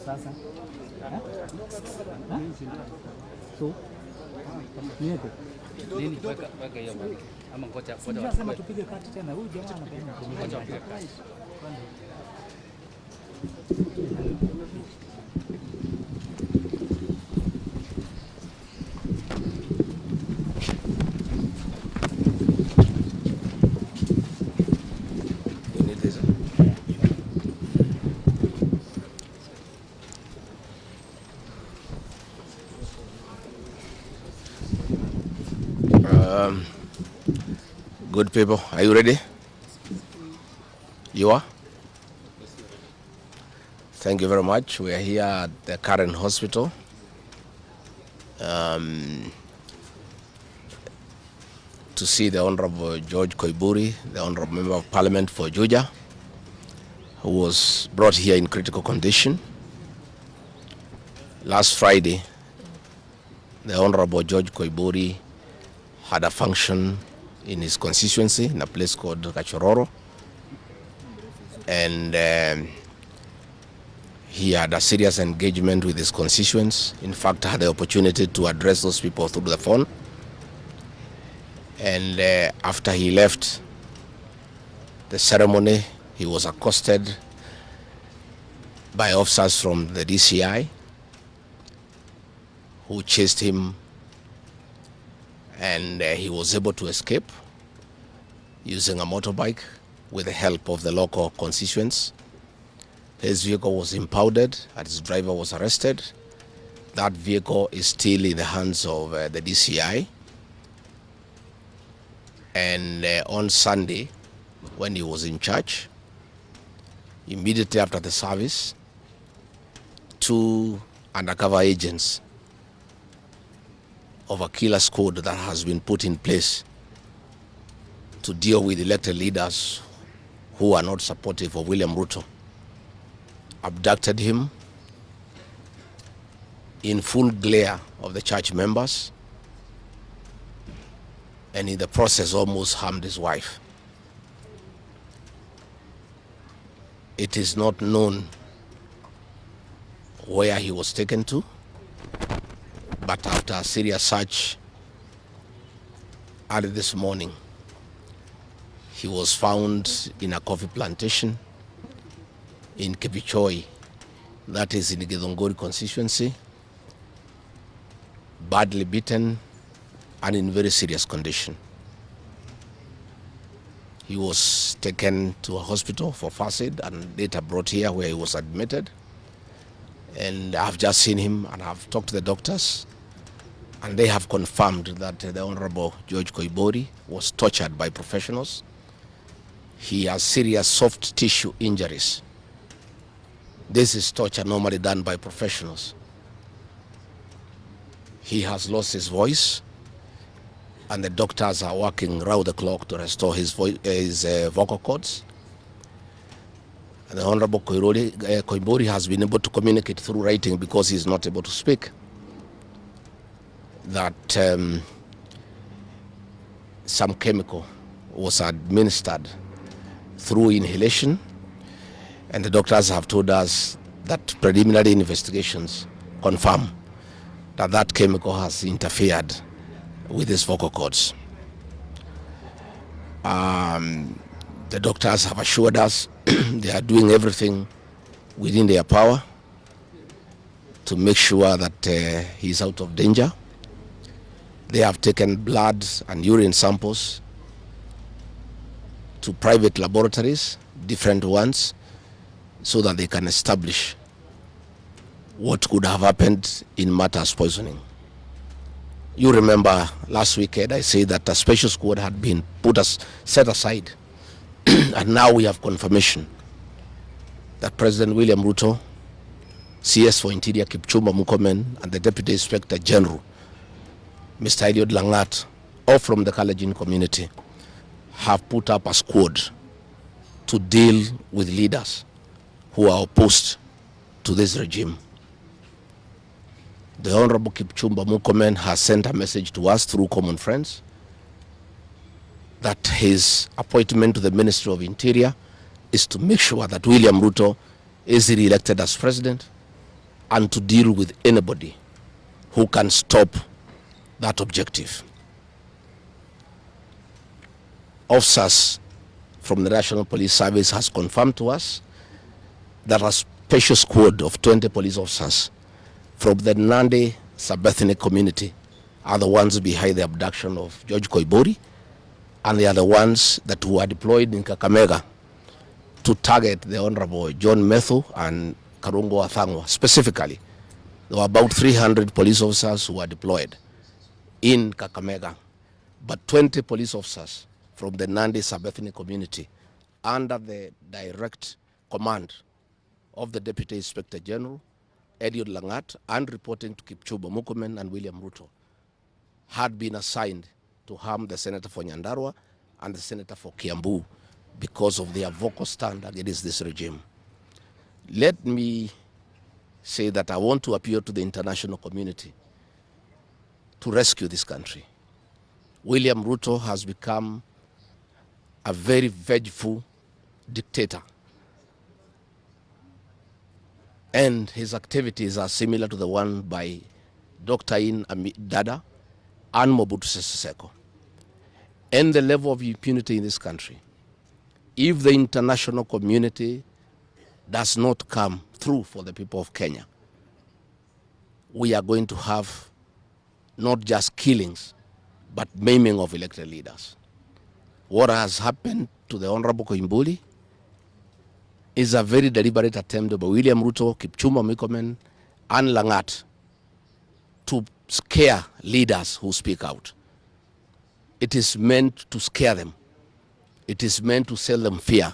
Sasa. So. Nieko. Nini weka hiyo bwana. Ama ngoja sema tupige kati tena. Huyu jamaa anapenda ngoja tupige kati. Good people, are you ready? You are? Thank you very much. We are here at the current hospital. To see the Honorable George Koiburi, the Honorable Member of Parliament for Juja, who was brought here in critical condition. Last Friday, the Honorable George Koiburi had a function in his constituency in a place called Kachororo, and he had a serious engagement with his constituents. In fact, I had the opportunity to address those people through the phone. And after he left the ceremony, he was accosted by officers from the DCI who chased him, and he was able to escape using a motorbike with the help of the local constituents. His vehicle was impounded and his driver was arrested. That vehicle is still in the hands of the DCI. And on Sunday, when he was in church, immediately after the service, 2 undercover agents of a killer squad that has been put in place to deal with elected leaders who are not supportive of William Ruto abducted him in full glare of the church members, and in the process almost harmed his wife. It is not known where he was taken to, but after a serious search early this morning, he was found in a coffee plantation in Kipichoi, that is in the Githunguri constituency, badly beaten and in very serious condition. He was taken to a hospital for first aid and later brought here where he was admitted. And I've just seen him and I've talked to the doctors, and they have confirmed that the Honorable George Koiburi was tortured by professionals. He has serious soft tissue injuries. This is torture normally done by professionals. He has lost his voice, and the doctors are working round the clock to restore his vocal cords. And the Honorable Koiburi has been able to communicate through writing because he is not able to speak. That some chemical was administered through inhalation, and the doctors have told us that preliminary investigations confirm that that chemical has interfered with his vocal cords. The doctors have assured us they are doing everything within their power to make sure that he is out of danger. They have taken blood and urine samples to private laboratories, different ones, so that they can establish what could have happened in matters poisoning. You remember last weekend I said that a special squad had been set aside and now we have confirmation that President William Ruto, CS for Interior Kipchumba Murkomen, and the Deputy Inspector General, Mr. Eliud Langat, all from the Kalenjin community, have put up a squad to deal with leaders who are opposed to this regime. The Honorable Kipchumba Murkomen has sent a message to us through common friends that his appointment to the Ministry of Interior is to make sure that William Ruto is re-elected as president and to deal with anybody who can stop that objective. Officers from the National Police Service has confirmed to us that a special squad of 20 police officers from the Nandi sub-ethnic community are the ones behind the abduction of George Koibori, and they are the ones that were deployed in Kakamega to target the Honorable John Methu and Karungo Athangwa. Specifically, there were about 300 police officers who were deployed in Kakamega, but 20 police officers from the Nandi sub-ethnic community under the direct command of the Deputy Inspector General, Eliud Langat, and reporting to Kipchumba Murkomen and William Ruto, had been assigned to harm the Senator for Nyandarua and the Senator for Kiambu because of their vocal stand against this regime. Let me say that I want to appeal to the international community to rescue this country. William Ruto has become a very vengeful dictator, and his activities are similar to the one by Dr. Dada and Mobutu Sese Seko. And the level of impunity in this country, if the international community does not come through for the people of Kenya, we are going to have not just killings, but maiming of elected leaders. What has happened to the Honorable Koimburi is a very deliberate attempt by William Ruto, Kipchumba Murkomen, and Langat to scare leaders who speak out. It is meant to scare them. It is meant to sell them fear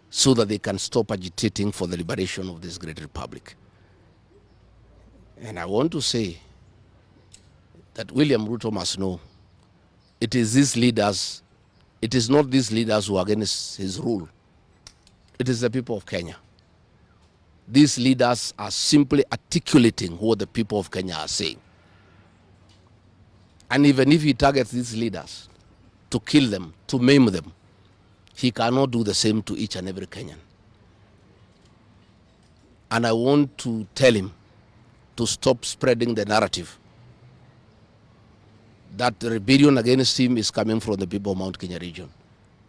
so that they can stop agitating for the liberation of this great republic. And I want to say that William Ruto must know it is these leaders, it is not these leaders who are against his rule. It is the people of Kenya. These leaders are simply articulating what the people of Kenya are saying. And even if he targets these leaders to kill them, to maim them, he cannot do the same to each and every Kenyan. And I want to tell him to stop spreading the narrative that the rebellion against him is coming from the people of Mount Kenya region.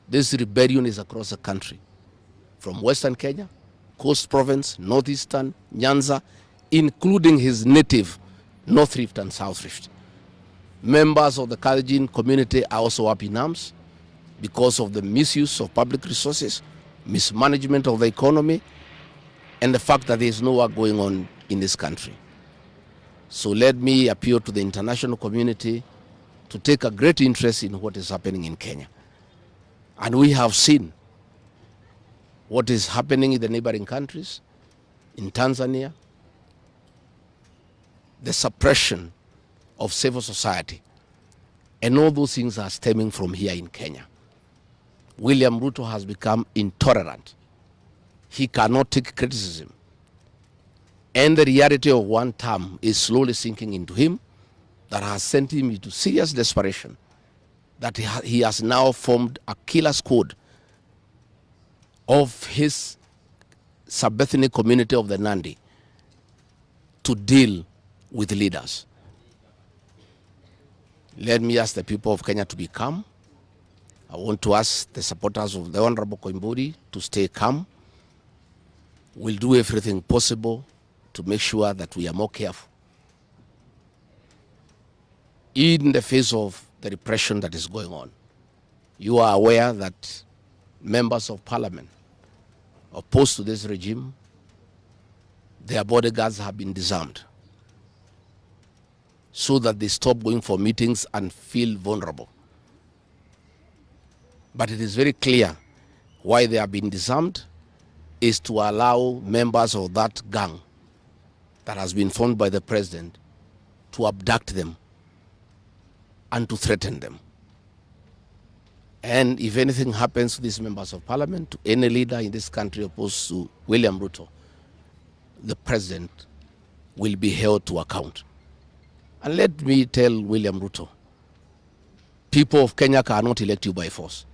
This rebellion is across the country, from Western Kenya, Coast Province, Northeastern, Nyanza, including his native North Rift and South Rift. Members of the Kalenjin community are also up in arms because of the misuse of public resources, mismanagement of the economy, and the fact that there is no work going on in this country. So let me appeal to the international community to take a great interest in what is happening in Kenya. And we have seen what is happening in the neighboring countries, in Tanzania, the suppression of civil society, and all those things are stemming from here in Kenya. William Ruto has become intolerant. He cannot take criticism. And the reality of one term is slowly sinking into him, that has sent him into serious desperation, that he has now formed a killer squad of his sub-ethnic community of the Nandi to deal with leaders. Let me ask the people of Kenya to be calm. I want to ask the supporters of the Honorable Koimburi to stay calm. We'll do everything possible to make sure that we are more careful in the face of the repression that is going on. You are aware that members of parliament opposed to this regime, their bodyguards have been disarmed so that they stop going for meetings and feel vulnerable. But it is very clear why they have been disarmed is to allow members of that gang that has been formed by the president to abduct them and to threaten them. And if anything happens to these members of parliament, to any leader in this country opposed to William Ruto, the president will be held to account. And let me tell William Ruto, people of Kenya cannot elect you by force.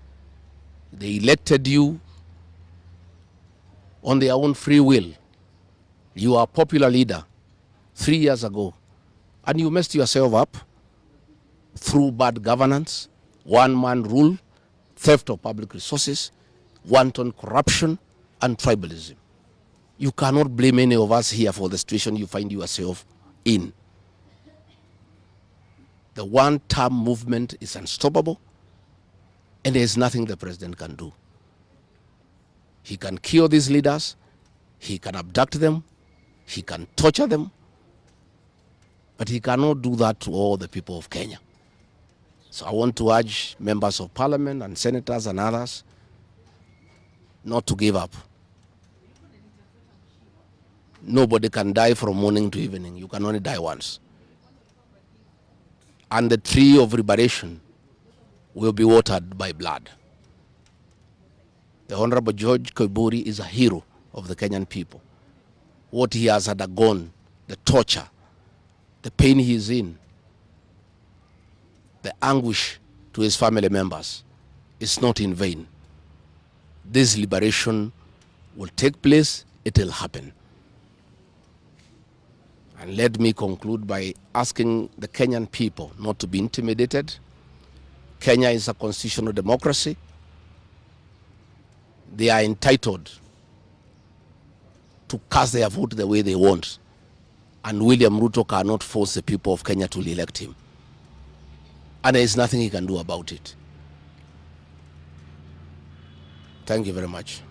They elected you on their own free will. You are a popular leader 3 years ago, and you messed yourself up through bad governance, one-man rule, theft of public resources, wanton corruption, and tribalism. You cannot blame any of us here for the situation you find yourself in. The one-term movement is unstoppable, and there is nothing the president can do. He can kill these leaders, he can abduct them, he can torture them, but he cannot do that to all the people of Kenya. So I want to urge members of parliament and senators and others not to give up. Nobody can die from morning to evening. You can only die once. And the tree of liberation will be watered by blood. The Honorable George Koiburi is a hero of the Kenyan people. What he has undergone, the torture, the pain he is in, the anguish to his family members is not in vain. This liberation will take place, it will happen. And let me conclude by asking the Kenyan people not to be intimidated. Kenya is a constitutional democracy. They are entitled to cast their vote the way they want. And William Ruto cannot force the people of Kenya to elect him. And there is nothing he can do about it. Thank you very much.